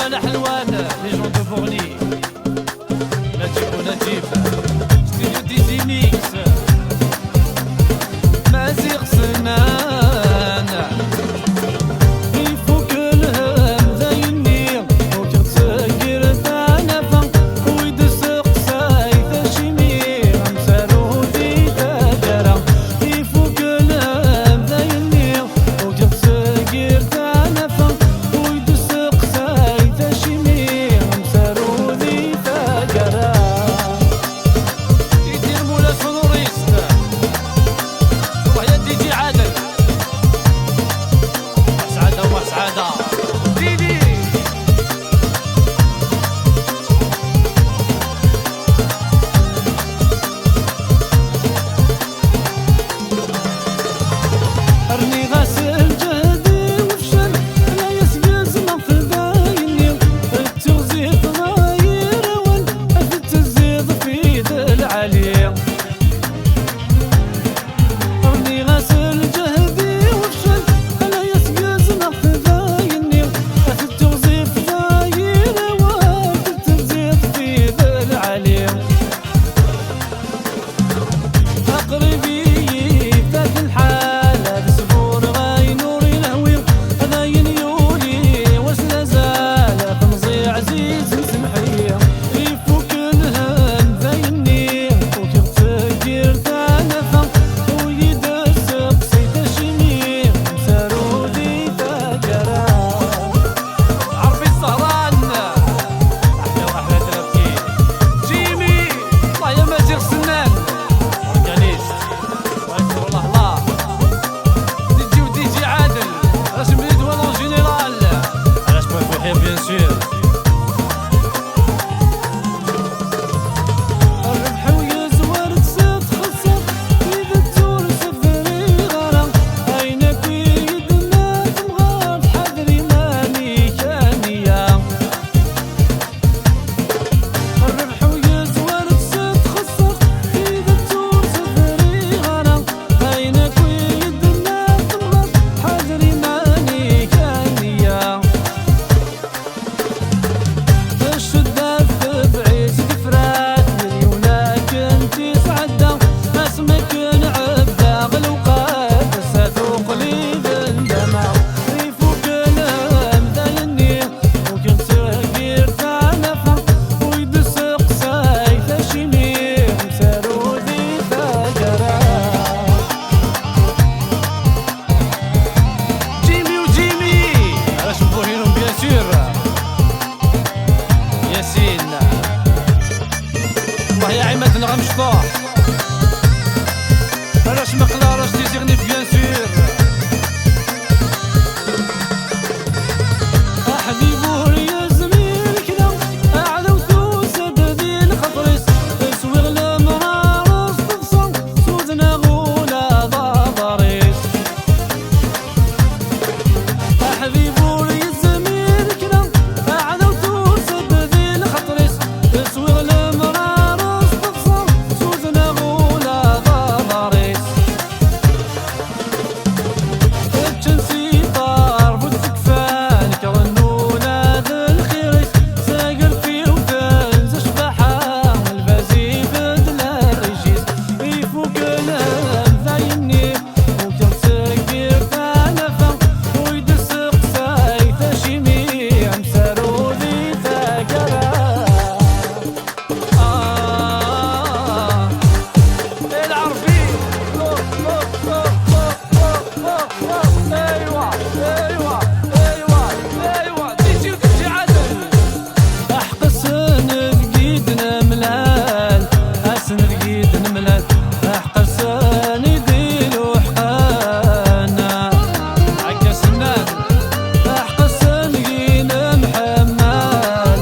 مالح حلوان لي جون دو بورني نجيب ونجيب ستوديو دي جي ميكس مازيغ سنان يفوك الهم ذايني فوك تسكر ثانفا ويدس قصاي تشمي غمسالو دي تاجرة يفوك الهم ذايني فوك تسكر ثانفا ويدس قصاي تشمي غمسالو دي تاجرة يدير مولا سونوريست وهي دي جي عادل سعادة وسعادة ديدي رني غاسل جهدي وفشل لا يسقز نفذ دايني التغزيط غاير والتزيد في ذا العلي رني غاسل جهدي وفشل لا يسقز نفذ دايني التغزيط غاير والتزيد في ذا العلي أقربي ذات الحالة بسبور غاي نوري لهوي غاين يولي واش لازال تنزي عزيز سمحية يفوك الهم ذايني فوك تسكر ثانفا ويدس قصي تشمي مسارو دي تاجرة عربي السهران أحلى وأحلى تربكي جيمي الله يا مازيغ سنان اورغانيست واكثر الله الله دي ودي جي عادل راش ملي دوان اون جينيرال علاش بغيت بخير بيان سور الربح ويزور تسد خسر إذا تورس الذري غرام عينك ويدنا تبغى تحذري ماني كانية الربح ويزور تسد خسر إذا تورس الذري غرام عينك ويدنا تبغى تحذري ماني كانية الشدة بعيس كفرات مليونك انتي سعدة اسمك نعبدة غلوقات ستوق لي بالدمع يفوك الهم ذايني فوك تسكر ثانفا ويدس قصاي تشمي مسارو ذي تاجرة جيمي وجيمي علاش نبوهينهم بيان سور ياسين الله يا عماد نغم شطوح علاش مقلا راش تيزيغني بيان سور حبيبو يا زميل كدا أعلى وسود ذي الخطرس سويغ المرار استفصل سودنا غولا ضاريس حبيبو يا زميل كدا أعلى وسود ذي الخطرس سويغ المرار استفصل سودنا غولا ضاريس الجنسي ضارب وتكفان كرنونا ذا الخيريس ساقر فيه وتنز شبحة البازي بدل الرجيس يفوك الهم ذايني فوك تسكر ثانفا ويدس قصاي تشمي مسارو ذي تاجرة العربي ايوا ايوا ايوا ايوا تيجي وتمشي عدل احقس نفقيدنا ملال اسن رقيد ملال احقس نديلو حقانا عكا سنان احقس نقينا محمل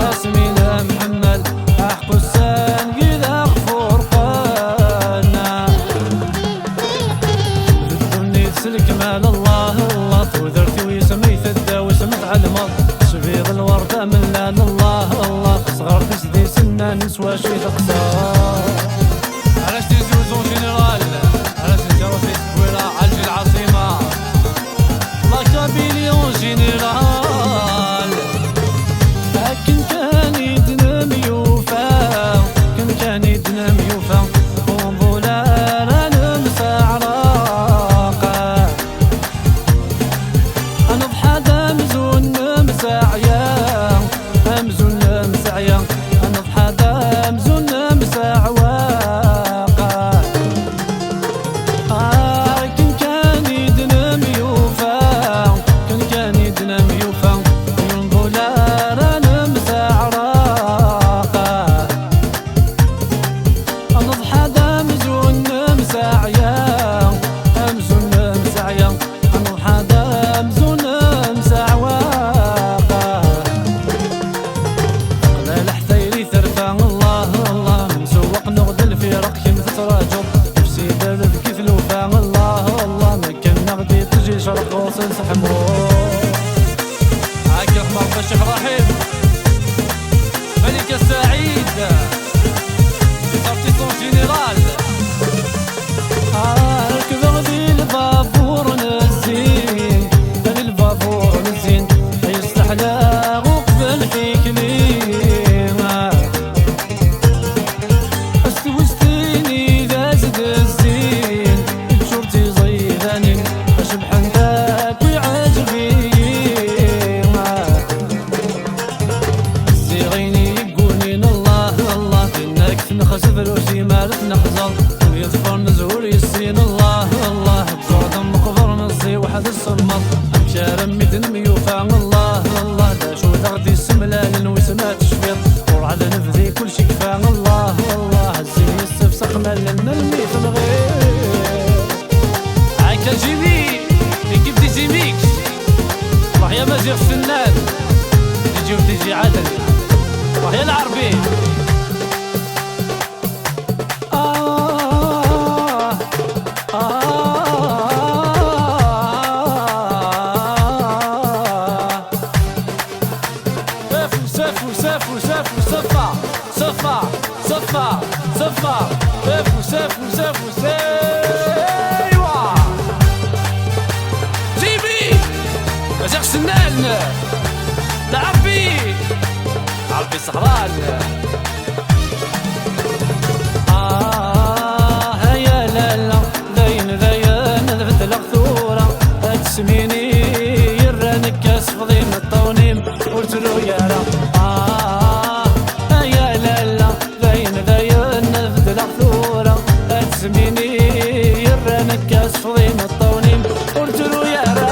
اسمينا محمل احقس نقينا غفور قانا ذكرني تسلك مال الله الله توذرتي ويسميت الدا وسمت على الماض شبيغ الوردة من لان الله الله صغار تسدي سنان نسوى شي تقصار علاش تيزوزون جينيرال علاش نجرو في التكويرة عالجي العاصمة لا كابيليون جينيرال حمور. هاك الحمار الشيخ رحيم ملك السعيد سارتيسون جينيرال. ركب ذي البابور نزين ذي البابور نزين يستحلى وقبل فيك لينا استوستيني ذا زد الزين شورتي زيداني اشبحن ذاك ويعجبي زيغيني يقولين الله الله انك تنخس فلوسي مالك نخزر يظفر نزور يسين الله الله بزرد مقبر نصي واحد الصمر امشار ميدن ميوفا الله الله دا شو تغدي السملال وسمات الشفيط ورعد نفذي كل شي كفا الله الله الزين يستفسق مالنا الميت الغير. هاكا جيمي ايكيب دي جي ميكس راح يا مازيغ الفنان تيجي وتيجي عدل راح يا العربي. سافو سافو سافو صفا صفا صفا صفا سافو سافو سافو ايوا جيبي مازيغ سنان العربي عربي سهران. هيا لالا ذين ذين نبدل غثورة تسميني يرانك اسفضي من الطونيم قلتلو يا را. هيا لالا ذين ذين نبدل غثورة تسميني يرانك اسفضي من الطونيم قلتلو يا را.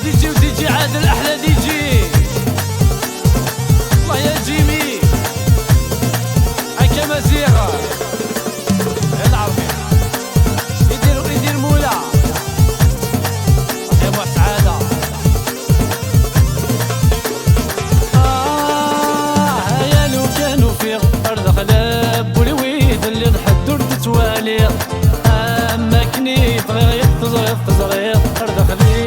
ديجي وديجي عادل احلى ديجي الله يا جيمي هاكا مزيغة العربي يدير مولا يا ابو سعادة. هيا لو كانوا في ارض خلاب والويد اللي ضحك درت توالي اما كني تغيط تزغيط ارض خليل